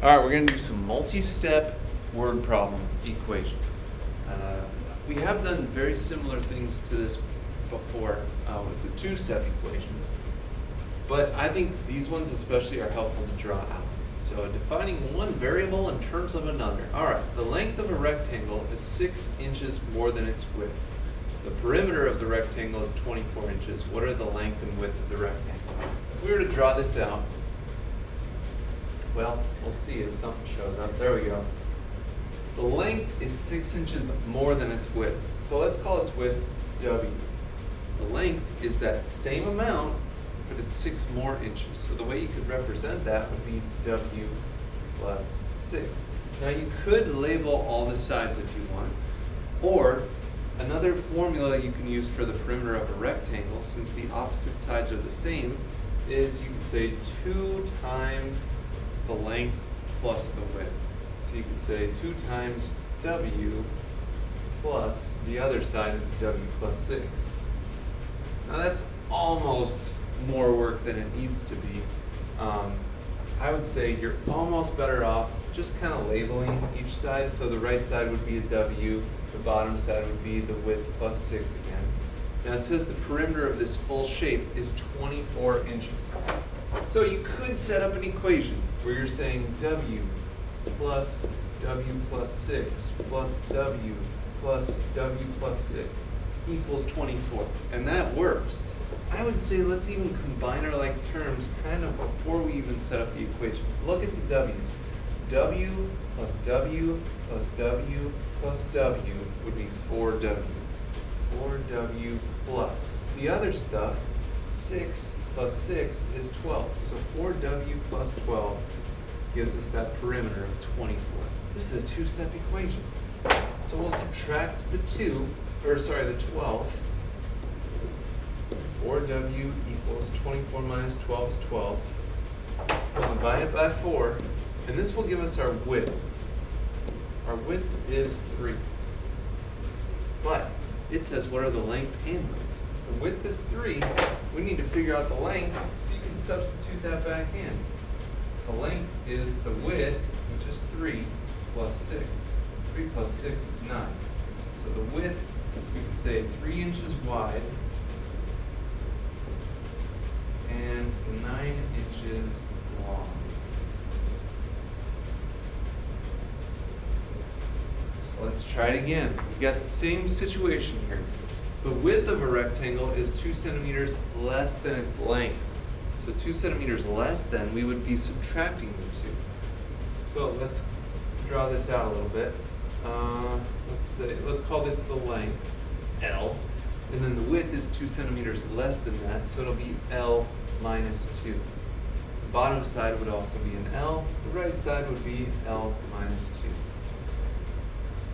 All right, we're going to do some multi-step word problem equations. We have done very similar things to this before with the two-step equations, but I think these ones especially are helpful to draw out. So defining one variable in terms of another. All right, the length of a rectangle is 6 inches more than its width. The perimeter of the rectangle is 24 inches. What are the length and width of the rectangle? If we were to draw this out, well, we'll see if something shows up. There we go. The length is 6 inches more than its width. So let's call its width W. The length is that same amount, but it's 6 more inches. So the way you could represent that would be W plus 6. Now you could label all the sides if you want, or another formula you can use for the perimeter of a rectangle, since the opposite sides are the same, is you could say 2 times the length plus the width. So you could say 2 times W plus the other side is W plus 6. Now that's almost more work than it needs to be. I would say you're almost better off just kind of labeling each side. So the right side would be a W, the bottom side would be the width plus 6 again. Now it says the perimeter of this full shape is 24 inches. So you could set up an equation where you're saying W plus 6 plus W plus W plus 6 equals 24. And that works. I would say let's even combine our like terms kind of before we even set up the equation. Look at the W's. W plus W plus W plus W would be 4W. 4W plus the other stuff, 6 plus 6 is 12. So 4W plus 12 gives us that perimeter of 24. This is a two-step equation. So we'll subtract the 12. 4W equals 24 minus 12 is 12. We'll divide it by 4, and this will give us our width. Our width is 3. But it says what are the length and width. The width is 3. We need to figure out the length, so you can substitute that back in. The length is the width, which is 3 plus 6. 3 plus 6 is 9. So the width, we can say 3 inches wide and 9 inches long. So let's try it again. We got the same situation here. The width of a rectangle is 2 centimeters less than its length. So 2 centimeters less than, we would be subtracting the 2. So let's draw this out a little bit. Let's call this the length, L. And then the width is 2 centimeters less than that, so it'll be L minus 2. The bottom side would also be an L. The right side would be L minus 2.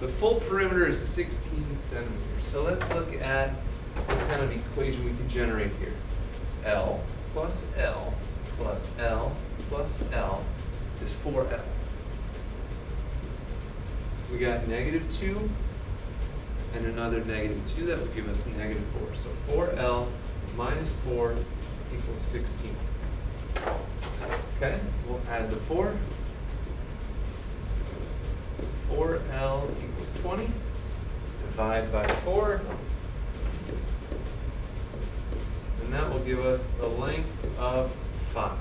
The full perimeter is 16 centimeters. So let's look at what kind of equation we could generate here. L plus L plus L plus L is 4L. We got -2 and another -2. That would give us -4. So 4L minus 4 equals 16. Okay, we'll add the 4. 4L equals 20. Divide by 4. And that will give us the length of 5.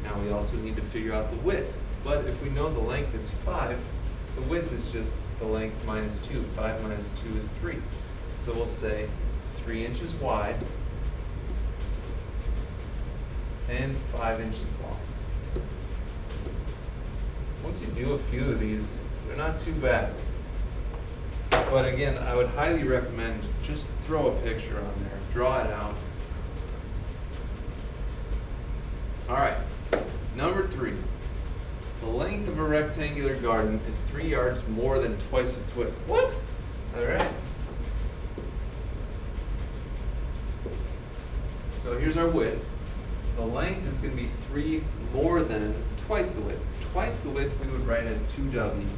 Now we also need to figure out the width. But if we know the length is 5, the width is just the length minus 2. 5 minus 2 is 3. So we'll say 3 inches wide and 5 inches long. Once you do a few of these, they're not too bad. But again, I would highly recommend just throw a picture on there, draw it out. All right, number 3. The length of a rectangular garden is 3 yards more than twice its width. What? All right. So here's our width. The length is going to be 3 more than twice the width. Twice the width we would write as 2W.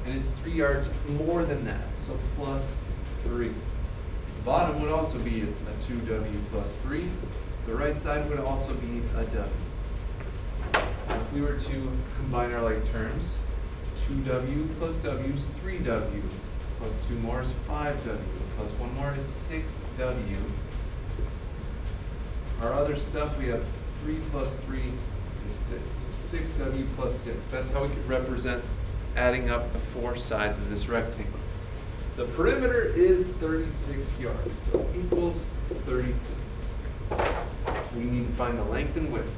And it's 3 yards more than that, so plus 3. The bottom would also be a 2W plus 3. The right side would also be a W. Now if we were to combine our like terms, 2w plus w is 3w, plus 2 more is 5w, plus 1 more is 6w. Our other stuff, we have 3 plus 3 is 6. So 6w plus 6. That's how we could represent adding up the four sides of this rectangle. The perimeter is 36 yards, so equals 36. We need to find the length and width.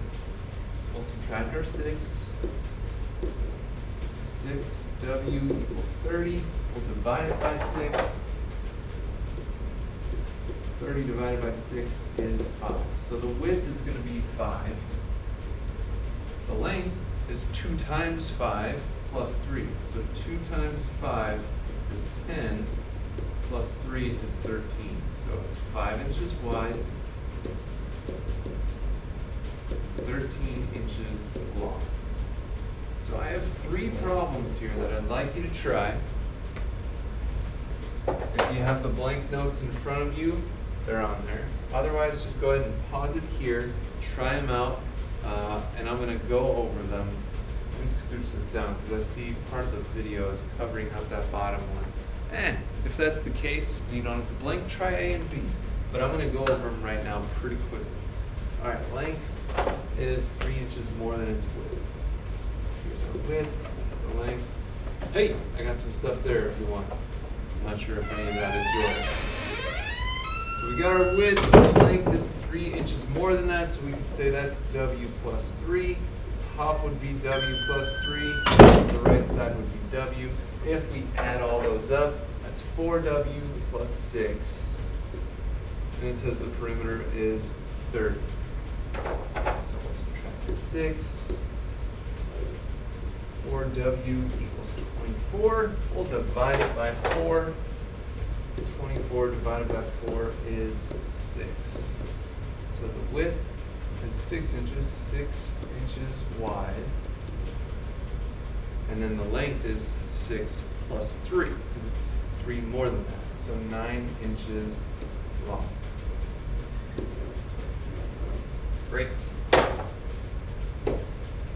So we'll subtract our 6. 6w equals 30. We'll divide it by 6. 30 divided by 6 is 5. So the width is going to be 5. The length is 2 times 5 plus 3. So 2 times 5 is 10, plus 3 is 13. So it's 5 inches wide, 13 inches long. So I have 3 problems here that I'd like you to try. If you have the blank notes in front of you, they're on there. Otherwise, just go ahead and pause it here, try them out, and I'm going to go over them. Let me scooch this down because I see part of the video is covering up that bottom one. If that's the case, you don't have to blank, try A and B. But I'm going to go over them right now pretty quickly. All right, length is 3 inches more than its width. So here's our width, the length. Hey, I got some stuff there if you want. I'm not sure if any of that is yours. So we got our width, the length is 3 inches more than that, so we could say that's W plus 3. The top would be W plus 3. The right side would be W. If we add all those up, that's 4W plus 6. And it says the perimeter is 30. So we'll subtract the 6. 4W equals 24. We'll divide it by 4. 24 divided by 4 is 6. So the width is 6 inches, 6 inches wide. And then the length is 6 plus 3, because it's 3 more than that. So 9 inches long. Great.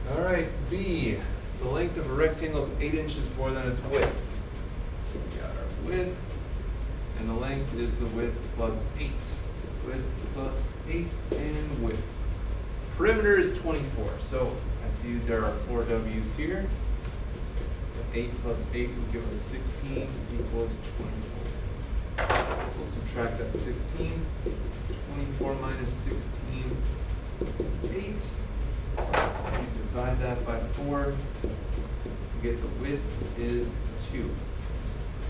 All right, B. The length of a rectangle is 8 inches more than its width. So we got our width, and the length is the width plus 8. Width plus 8 and width. Perimeter is 24. So I see there are 4 W's here. 8 plus 8 will give us 16 equals 24. We'll subtract that 16. 24 minus 16 is 8. You divide that by 4. You get the width is 2.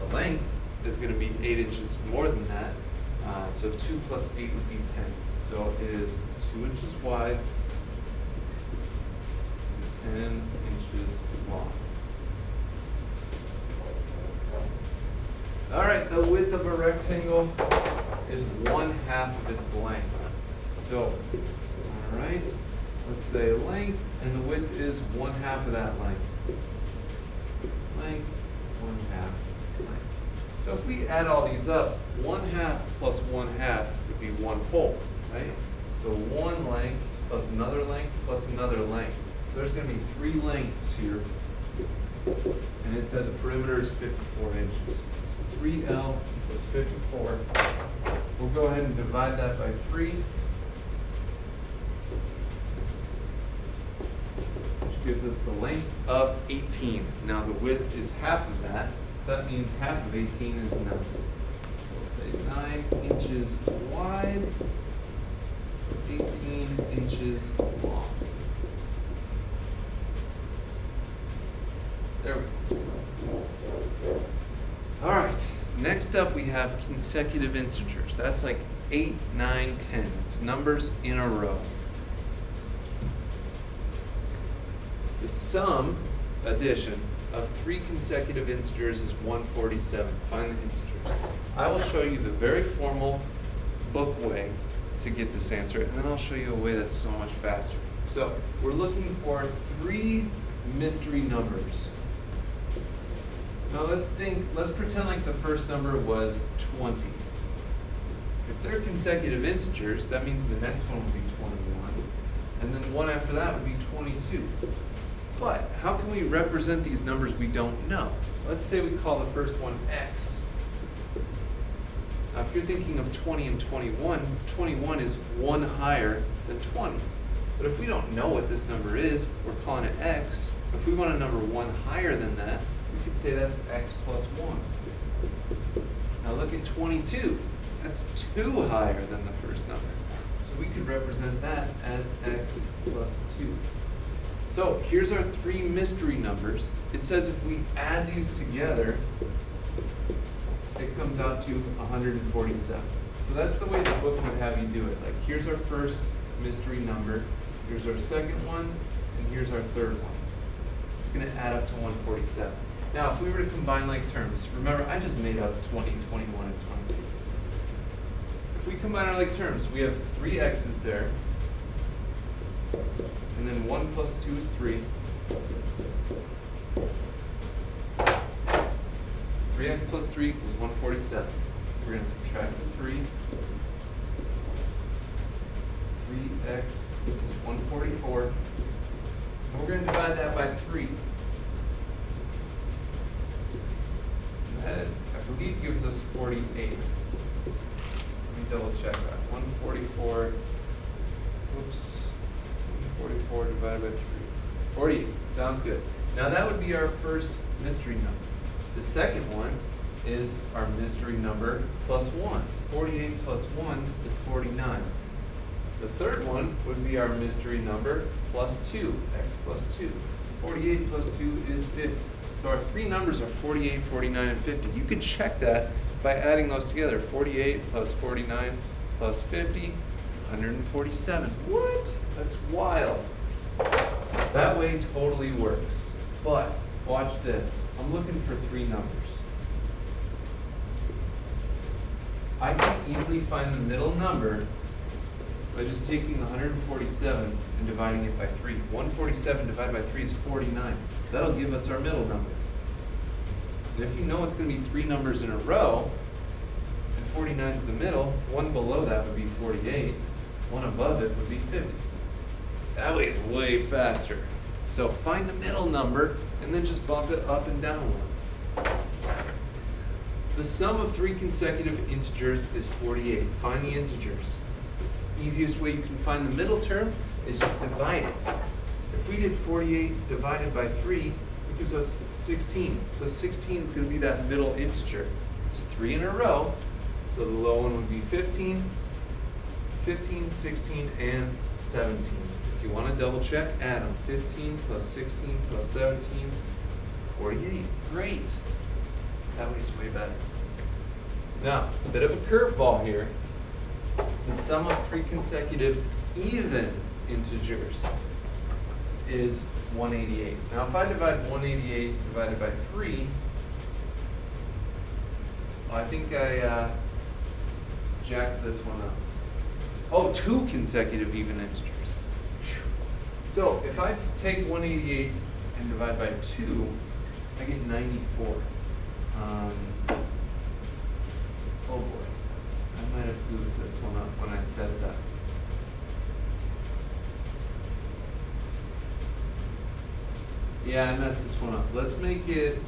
The length is going to be 8 inches more than that. So 2 plus 8 would be 10. So it is 2 inches wide, 10 inches long. All right, the width of a rectangle is 1/2 of its length. So, all right, let's say length, and the width is 1/2 of that length. Length, 1/2 length. So if we add all these up, 1/2 plus 1/2 would be 1 whole, right? So 1 length plus another length plus another length. So there's going to be 3 lengths here. And it said the perimeter is 54 inches. So 3L equals 54. We'll go ahead and divide that by 3. Which gives us the length of 18. Now the width is half of that. So that means half of 18 is 9. So we'll say 9 inches wide, 18 inches long. There we go. All right, next up we have consecutive integers. That's like 8, 9, 10. It's numbers in a row. The sum, addition, of 3 consecutive integers is 147. Find the integers. I will show you the very formal book way to get this answer, and then I'll show you a way that's so much faster. So we're looking for 3 mystery numbers. Now let's pretend like the first number was 20. If they're consecutive integers, that means the next one will be 21, and then one after that would be 22. But how can we represent these numbers we don't know? Let's say we call the first one x. Now if you're thinking of 20 and 21, 21 is 1 higher than 20. But if we don't know what this number is, we're calling it x. If we want a number 1 higher than that, we could say that's x plus 1. Now look at 22. That's 2 higher than the first number. So we could represent that as x plus 2. So here's our 3 mystery numbers. It says if we add these together, it comes out to 147. So that's the way the book would have you do it. Like, here's our first mystery number, here's our second one, and here's our third one. It's going to add up to 147. Now, if we were to combine like terms, remember I just made up 20, 21, and 22. If we combine our like terms, we have 3 x's there, and then 1 plus 2 is 3. 3x plus 3 equals 147. We're going to subtract the 3. 3x equals 144. And we're going to divide that by 3. And that, I believe, gives us 48. Let me double check that. 144, whoops, 144 divided by 3. 48, sounds good. Now that would be our first mystery number. The second one is our mystery number plus 1. 48 plus 1 is 49. The third one would be our mystery number plus 2, x plus 2. 48 plus 2 is 50. So our 3 numbers are 48, 49, and 50. You could check that by adding those together. 48 plus 49 plus 50, 147. What? That's wild. That way totally works. But watch this. I'm looking for 3 numbers. I can easily find the middle number by just taking 147 and dividing it by 3. 147 divided by 3 is 49. That'll give us our middle number. And if you know it's going to be 3 numbers in a row, and 49 is the middle, one below that would be 48, one above it would be 50. That way it's way faster. So find the middle number and then just bump it up and down one. The sum of 3 consecutive integers is 48. Find the integers. Easiest way you can find the middle term is just divide it. If we did 48 divided by 3, it gives us 16. So 16 is going to be that middle integer. It's 3 in a row, so the low one would be 15, 15, 16, and 17. If you want to double check, add them. 15 plus 16 plus 17, 48. Great. That way is way better. Now, a bit of a curveball here. The sum of 3 consecutive even integers is 188. Now, if I divide 188 divided by 3, well, I think I jacked this one up. Oh, 2 consecutive even integers. So if I take 188 and divide by 2, I get 94. Oh boy, I might have goofed this one up when I set it up. Yeah, I messed this one up. Let's make it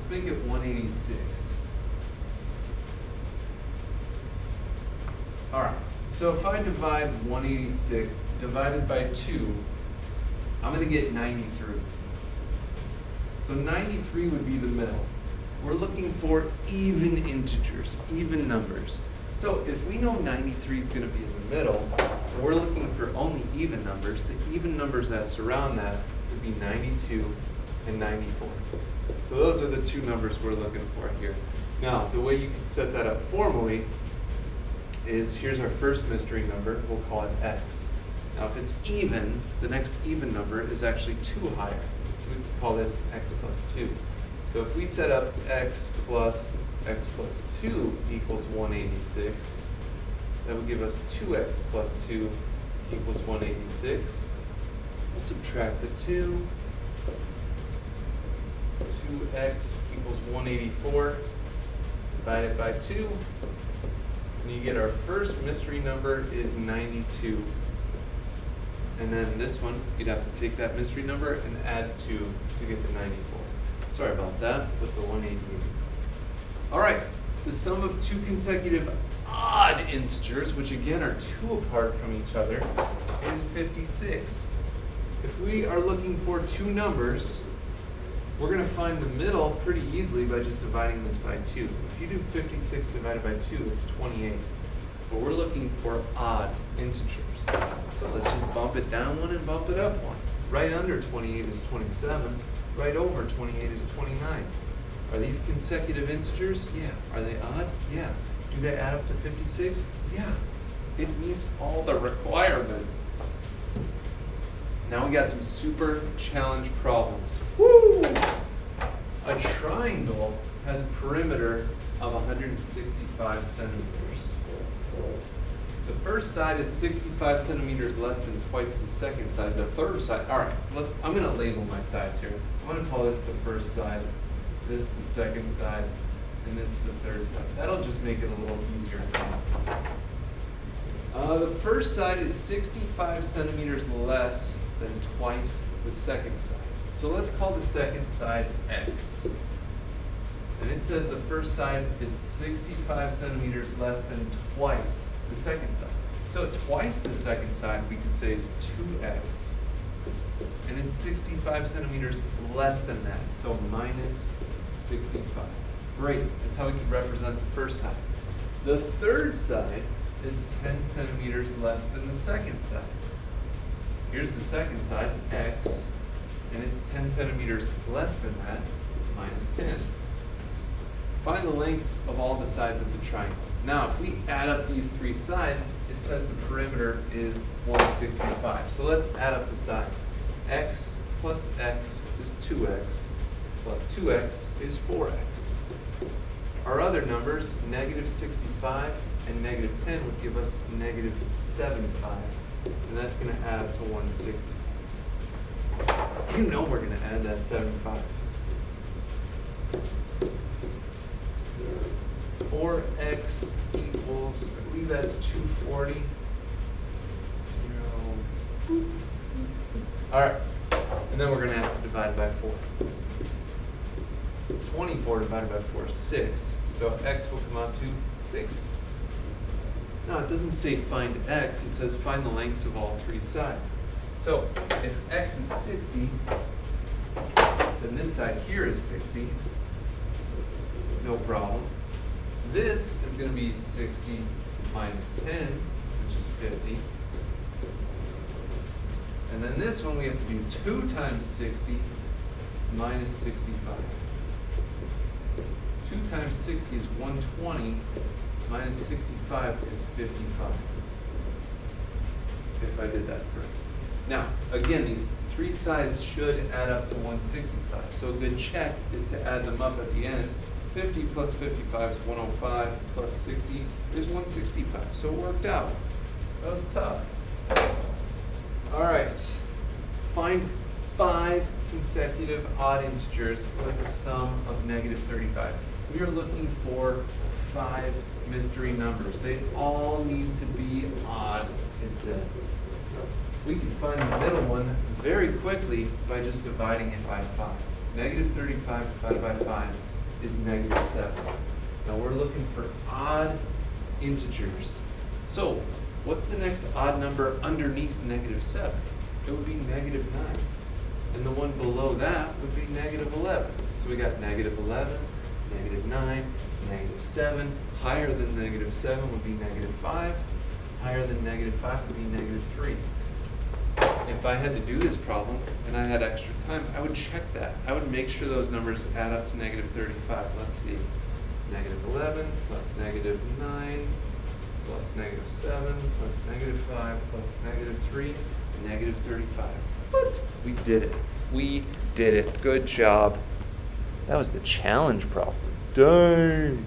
186. All right. So if I divide 186 divided by 2, I'm going to get 93. So 93 would be the middle. We're looking for even integers, even numbers. So if we know 93 is going to be in the middle, and we're looking for only even numbers, the even numbers that surround that would be 92 and 94. So those are the 2 numbers we're looking for here. Now, the way you can set that up formally is, here's our first mystery number, we'll call it x. Now if it's even, the next even number is actually 2 higher. So we can call this x plus 2. So if we set up x plus 2 equals 186, that would give us 2x plus 2 equals 186. We'll subtract the 2. 2x equals 184 divided by 2. And you get our first mystery number is 92. And then this one, you'd have to take that mystery number and add 2 to get the 94. Sorry about that with the 188. All right, the sum of 2 consecutive odd integers, which again are 2 apart from each other, is 56. If we are looking for 2 numbers, we're going to find the middle pretty easily by just dividing this by 2. If you do 56 divided by 2, it's 28. But we're looking for odd integers. So let's just bump it down 1 and bump it up 1. Right under 28 is 27. Right over 28 is 29. Are these consecutive integers? Yeah. Are they odd? Yeah. Do they add up to 56? Yeah. It meets all the requirements. Now we got some super challenge problems. Woo! A triangle has a perimeter of 165 centimeters. The first side is 65 centimeters less than twice the second side. The third side, all right, I'm going to label my sides here. I'm going to call this the first side, this the second side, and this the third side. That'll just make it a little easier for me. The first side is 65 centimeters less than twice the second side. So let's call the second side x. And it says the first side is 65 centimeters less than twice the second side. So twice the second side we could say is 2x. And it's 65 centimeters less than that, so minus 65. Great, that's how we can represent the first side. The third side is 10 centimeters less than the second side. Here's the second side, x, and it's 10 centimeters less than that, minus 10. Find the lengths of all the sides of the triangle. Now, if we add up these 3 sides, it says the perimeter is 165. So let's add up the sides. X plus x is 2x, plus 2x is 4x. Our other numbers, negative 65 and negative 10, would give us negative 75. And that's going to add up to 160. You know we're going to add that 75. 4x equals, I believe that's 240. 0. All right, and then we're going to have to divide by 4. 24 divided by 4 is 6, so x will come out to 60. Now, it doesn't say find x, it says find the lengths of all 3 sides. So, if x is 60, then this side here is 60. No problem. This is going to be 60 minus 10, which is 50. And then this one we have to do 2 times 60 minus 65. 2 times 60 is 120. Minus 65 is 55, if I did that correct. Now, again, these 3 sides should add up to 165. So a good check is to add them up at the end. 50 plus 55 is 105, plus 60 is 165. So it worked out. That was tough. All right. Find 5 consecutive odd integers with a sum of negative 35. We are looking for 5 mystery numbers. They all need to be odd, it says. We can find the middle one very quickly by just dividing it by 5. Negative 35 divided by 5 is negative 7. Now we're looking for odd integers. So what's the next odd number underneath negative 7? It would be negative 9. And the one below that would be negative 11. So we got negative 11, negative 9, negative 7. Higher than negative 7 would be negative 5. Higher than negative 5 would be negative 3. If I had to do this problem and I had extra time, I would check that. I would make sure those numbers add up to negative 35. Let's see. Negative 11 plus negative 9 plus negative 7 plus negative 5 plus negative 3, negative 35. What? We did it. We did it. Good job. That was the challenge problem. Dang.